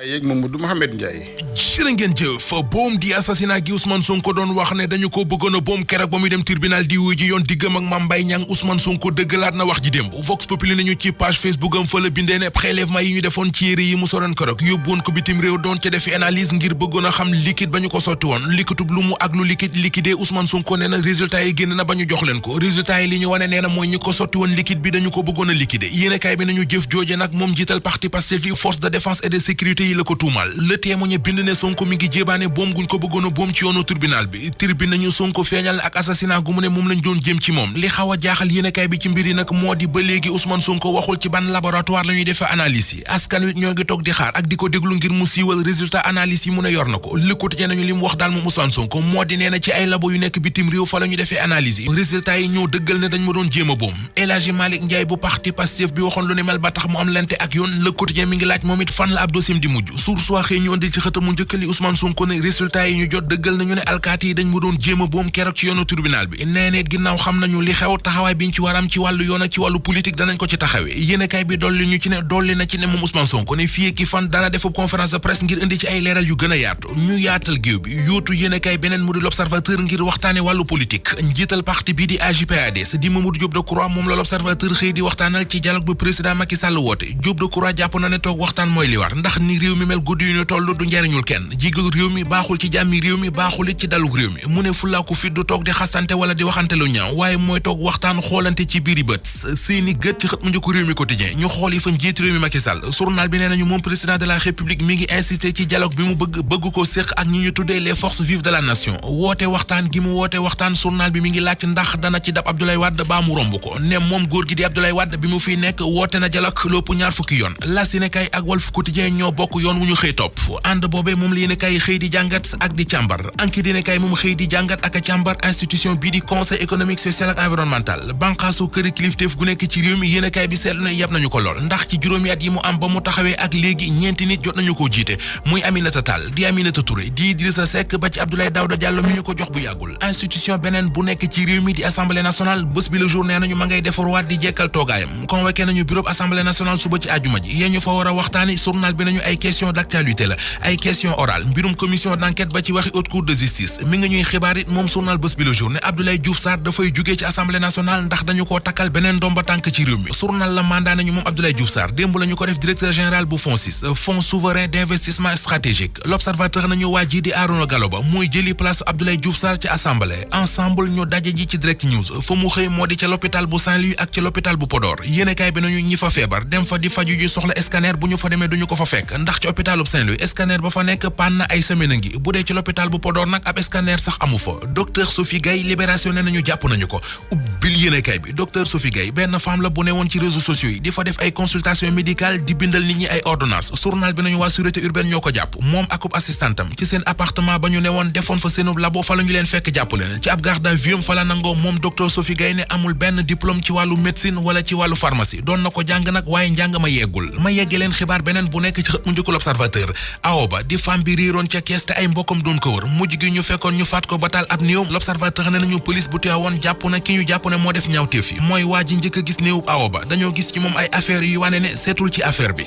yeeg Mamadou Mouhamed Ndiaye. jërë ngeen jëf boom di assassinat gi Ousmane Sonko doon wax ne dañu ko bëggoon a boom keroog ba muy dem tribunal di wuy ji yoon diggam ak Mame Mbaye Niang Ousmane Sonko dëggalaat na wax ji démb Vox Populi nañu ci page Facebook am fa la bindee ne prélèvement yi ñu defoon ci yére yi mu soroon keroog yóbbuwoon ko bitim réew doon ca defi analyse ngir bëggoon a xam liquide ba ñu ko sotti woon liquidub lu mu ak lu liquidé Ousmane Sonko nee na résultat yi génn na ba ñu jox leen ko résultat yi li ñu wane nee na mooy ñi ko sotti woon liquide bi dañu ko bëggoon a liquider yéenekaay bi nañu jëf jooje nag moom jiital parti Pastef yi force de défense et de sécurité yi la ko tuumal Le Témoin bind ne Sonko mi ngi jébaane boom guñ ko bëggoon a boom ci yoonu tribunal bi tribune nañu Sonko feeñal ak assassinat gu mu ne moom lañ doon jëm ci moom li xaw a jaaxal yéenekaay bi ci mbir yi nag moo di ba léegi Ousmane Sonko waxul ci ban laboratoire la ñuy defee analyse yi askan wi ñoo ngi toog di xaar ak di ko déglu ngir mu siiwal résultat analyse yi mu ne yor na ko Le Quotidien nañu li mu wax daal moom Ousmane Sonko moo di nee na ci ay labo yu nekk bitim réew fa la ñu defee analyse yi résultat yi ñoo dëggal ne dañ ma doon jéem a boom El Hadji Malick Ndiaye bu parti Pastef bi waxoon lu ne mel ba tax mu am lente ak yoon Le Quotidien mi ngi laaj moom it fan la ab dossier di mujj source waxee ñu andil ci xëtam mu njëkk li Ousmane Sonko ne résultat yi ñu jot dëggal nañu ne alkaati yi dañ ma doon jéem a boom keroog ci yoonu tribunal bi nee ne ginnaaw xam nañu li xew taxawaay biñ ci waram ci wàllu yoon ak ci wàllu politique danañ ko ci taxawee yéenekaay bi dolli na ci ne moom Ousmane Sonko ne fii ki fan dana def conférence de presse ngir indi ci ay leeral yu gën a yaatu ñu yaatal géew bi yóotu yéenekaay beneen mu di l'Observateur ngir waxtaane wàllu politique njiital parti bi di AJ/PADS di Mamadou Diop Decroix moom la l'Observateur xëy di waxtaanal ci dialogue bu président Macky Sall woote Diop Decroix jàpp na ne toog waxtaan mooy li war ndax ni réew mi mel guddi yu ñu toll du njariñul kenn jigal réew mi baaxul ci jàmmi réew mi baaxul it ci dalug réew mi mu ne fulaa ko fit du toog di xasante wala di waxante lu ñaaw waaye mooy toog waxtaan xoolante ci biiri bët seeni gët ci xët mu njëkk réew mi quotidien ñu xool yi fa njiit réew mi Macky Sall journal bi nee nañu moom président de la république mi ngi insister ci dialogue bi mu bëgg ko séq ak ñi ñu tuddee les forces vives de la nation woote waxtaan gi mu woote waxtaan journal bi mi ngi laaj ndax dana ci dab Abdoulaye Wade baa mu romb ko ne moom góor gi di Abdoulaye Wade bi mu fiy nekk woote na dialogue lopp ñaar fukki yoon la Sénégal ak Walf Quotidien ñoo bokk yoon wu ñu xëy topp ànd boobee moom la yéenekaay xëy di jàngat ak di càmbar Enquête yéenekaay moom xëy di jàngat ak a càmbar institution bii di conseil économique social ak environnemental banqaasu këri kilifteef gu nekk ci réew mi yéenekaay bi seetlu ne yab nañu ko lool ndax ci juróomi at yi mu am ba mu taxawee ak léegi ñeenti nit jot nañu koo jiite muy Aminata Tall di Aminata Touré di Idrissa Seck ba ci Abdoulaye Daouda Diallo mi ñu ko jox bu yàggul institution beneen bu nekk ci réew mi di assemblée nationale bés bi le jour nee nañu ma ngay defarwaat di jekkal toogaayam convoqué nañu bureau assemblée nationale suba ci àjjuma ji yéen ñu fa war a waxtaani journal bi nañu ay question d'actualité la ay question orale mbirum commission d'enquête ba ci waxi haute cour de justice mi nga ñuy xibaar it moom journal bés bi le jour ne Abdoulaye Diouf Sarr dafay jugee ci assemblée nationale ndax dañu koo takkal beneen ndomba tànk ci réew mi journal la mandat nañu moom Abdoulaye Diouf Sarr démb la ñu ko def directeur général bu FONSIS fonds souverain d'investissement stratégique l'observateur nañu waa ji di Arona Gallo Ba mooy jëli place Abdoulaye Diouf Sarr ci assemblée ensemble ñu daje ji ci direct news fa mu xëy moo di ca l'hôpital bu Saint-Louis ak ca l'hôpital bu Podor yéenekaay bi nañu ñi fa feebar dem fa di faju ji soxla scanner bu ñu fa demee duñu ko fa fekk ndax ci hôpital bu Saint-Louis scanner ba fa nekk panne na ay semaine ngi bu dee ci l'hôpital bu Podor nag ab scanner sax amu fa docteur Sophie Gaye Libération ne nañu jàpp nañu ko ubbil yéenekaay bi docteur Sophie Gaye benn femme la bu ne woon ci réseaux sociaux yi di fa def ay consultation médicale di bindal nit ñi ay ordonnance journal bi nañu waa sûreté urbaine ñoo ko jàpp moom akub assistantam ci seen appartement ba ñu ne woon defoon fa seenub labo fa la ñu leen fekk jàpp leen ci ab garde à vue fa la nangoo moom docteur Sophie Gaye ne amul benn diplôme ci wàllu médecine wala ci wàllu pharmacie doon na ko jàng nag waaye njàng ma yeggul ma yeggee leen xibaar beneen bu nekk ci xët mu njëkk l'Observateur Aoba di femme bi réeroon ca kees te ay mbokkam doon ko wër mujj gi ñu fekkoon ñu faat ko ba taal ab néew l'Observateur ne nañu police bu Tivaouane jàpp na ki ñu jàpp ne moo def ñaawteef yi mooy waa ji njëkk a gis néewub Aoba dañoo gis ci moom ay affaires yu wane ne seetul ci affaire bi